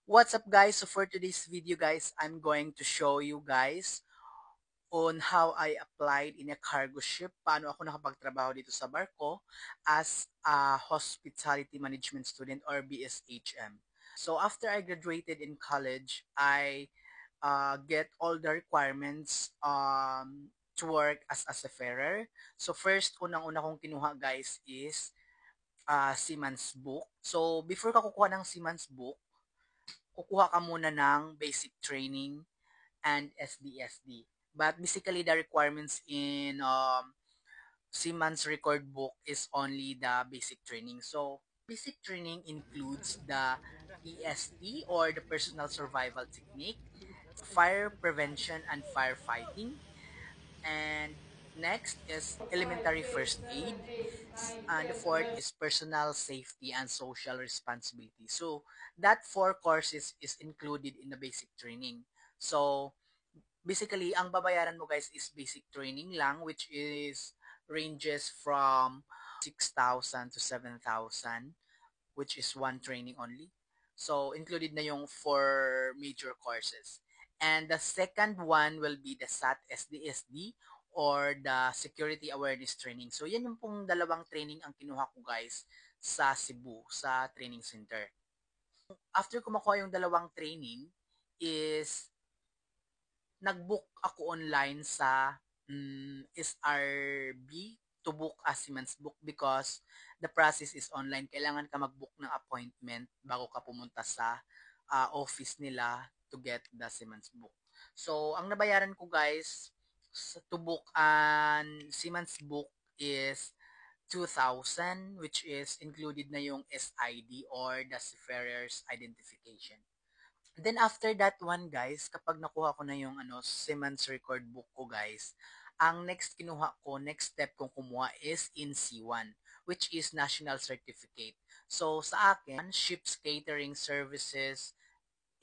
What's up guys? So for today's video guys, I'm going to show you guys on how I applied in a cargo ship, paano ako nakapagtrabaho dito sa barko as a hospitality management student or BSHM. So after I graduated in college, I get all the requirements to work as a seafarer. So first, unang-una kong kinuha guys is seaman's book. So before ka kukuha ng seaman's book, kukuha ka muna ng basic training and SDSD. But basically, the requirements in Seaman's record book is only the basic training. So, basic training includes the PST or the personal survival technique, fire prevention and firefighting, and next is elementary first aid, and the fourth is personal safety and social responsibility. So that four courses is included in the basic training. So basically ang babayaran mo guys is basic training lang, which is ranges from 6,000 to 7,000, which is one training only. So included na yung four major courses. And the second one will be the SAT SDSD or the Security Awareness Training. So yan yung pong dalawang training ang kinuha ko guys sa Cebu, sa training center. After ko makuha yung dalawang training is nag-book ako online sa SRB to book a Siemens book because the process is online. Kailangan ka mag-book ng appointment bago ka pumunta sa office nila to get the Siemens book. So, ang nabayaran ko guys to book an Siemens book is 2,000, which is included na yung SID or the Seafarer's Identification. Then after that one guys, kapag nakuha ko na yung Siemens record book ko guys, ang next kinuha ko, next step kong kumuha is in C1, which is National Certificate. So sa akin, ships catering services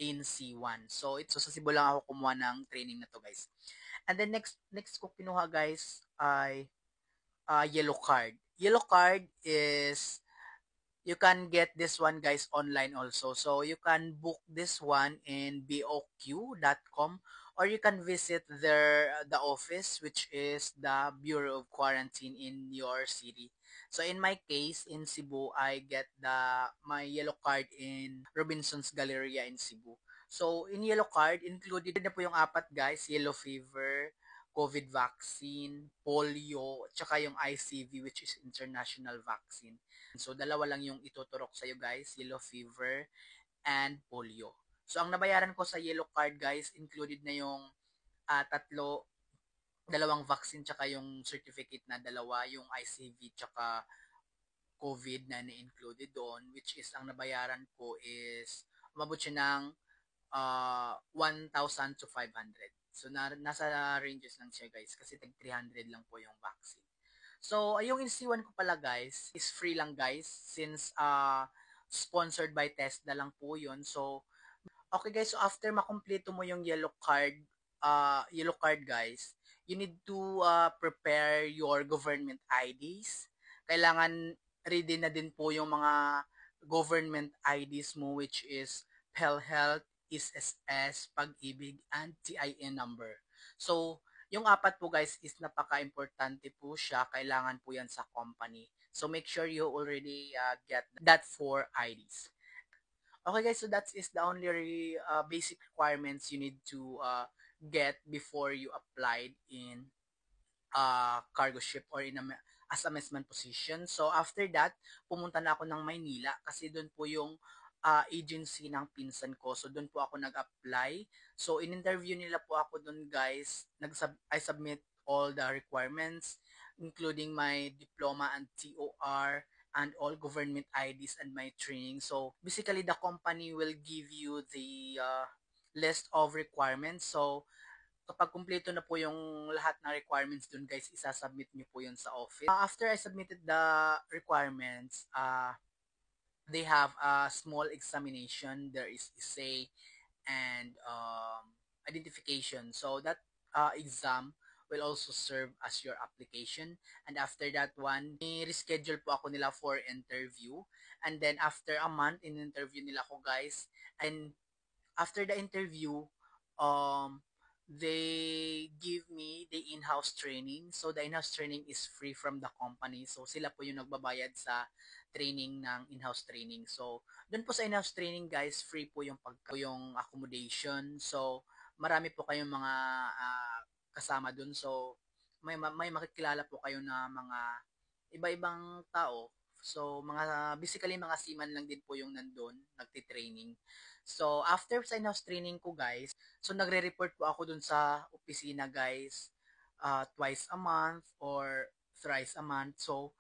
in C1. So ito sa Cebu lang ako kumuha ng training na to guys. And then next ko kinuha guys ay yellow card. Yellow card is you can get this one guys online also. So you can book this one in boq.com or you can visit the office, which is the Bureau of Quarantine in your city. So in my case in Cebu, I get my yellow card in Robinson's Galleria in Cebu. So in yellow card included na po yung apat guys, yellow fever, COVID vaccine, polio, tsaka yung ICV, which is international vaccine. So, dalawa lang yung ituturok sa'yo guys, yellow fever and polio. So, ang nabayaran ko sa yellow card guys, included na yung dalawang vaccine tsaka yung certificate na dalawa, yung ICV tsaka COVID na na-included doon, which is ang nabayaran ko is umabot siya ng 1,000 to 500. So, nasa ranges lang siya guys kasi tag 300 lang po yung vaccine. So, yung NC1 ko pala guys, is free lang guys since sponsored by Tesla lang po yun. So, okay guys, so after makumpleto mo yung yellow card guys, you need to prepare your government IDs. Kailangan ready na din po yung mga government IDs mo, which is PhilHealth, SSS, Pag-ibig, and TIN number. So, yung apat po guys is napaka-importante po siya. Kailangan po yan sa company. So, make sure you already get that 4 IDs. Okay guys, so that is the only basic requirements you need to get before you applied in cargo ship or as a messman position. So after that, pumunta na ako ng Maynila kasi doon po yung agency ng pinsan ko. So doon po ako nag-apply. So in-interview nila po ako doon guys. I submit all the requirements including my diploma and TOR and all government IDs and my training. So basically the company will give you the list of requirements. So kapag kumpleto na po yung lahat ng requirements dun guys, isasubmit nyo po yun sa office. After I submitted the requirements, they have a small examination. There is essay and identification. So that exam will also serve as your application. And after that one, reschedule po ako nila for interview. And then after a month, in-interview nila ako guys. And after the interview, um, they give me the in-house training. So the in-house training is free from the company. So sila po yung nagbabayad sa training ng in-house training. So doon po sa in-house training guys, free po yung yung accommodation. So marami po kayong mga kasama doon. So may makikilala po kayo na mga iba-ibang tao. So, basically mga seaman lang din po yung nandun, nagtitraining. So, after sa in-house training ko guys, so nagre-report po ako dun sa opisina guys, twice a month or thrice a month. So,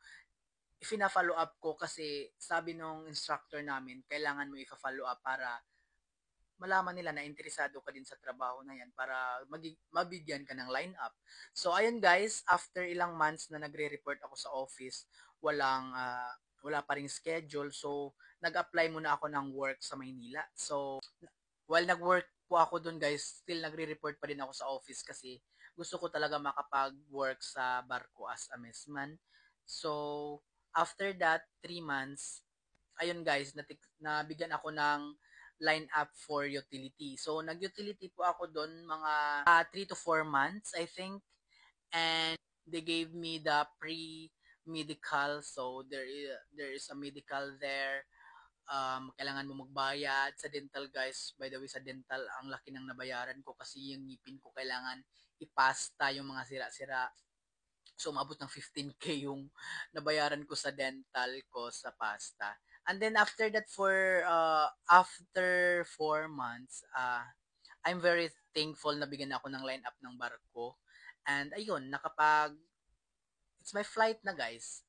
ifina-follow up ko kasi sabi nung instructor namin, kailangan mo ifa-follow up para malaman nila na interesado ka din sa trabaho na yan para mabigyan ka ng lineup. So, ayun guys, after ilang months na nagre-report ako sa office, wala pa ring schedule. So, nag-apply muna ako ng work sa Maynila. So, while nag-work po ako dun guys, still nagre-report pa din ako sa office kasi gusto ko talaga makapag-work sa barko as a messman. So, after that, 3 months, ayun guys, nabigyan ako ng line up for utility. So, nag-utility po ako doon mga 3 to 4 months, I think. And they gave me the pre-medical. So, there is a medical there. Kailangan mo magbayad sa dental guys. By the way, sa dental, ang laki ng nabayaran ko kasi yung ngipin ko kailangan ipasta yung mga sira-sira. So, umabot ng 15K yung nabayaran ko sa dental ko sa pasta. And then after that after 4 months, I'm very thankful na bigyan ako ng line up ng barko. And ayun, it's my flight na guys.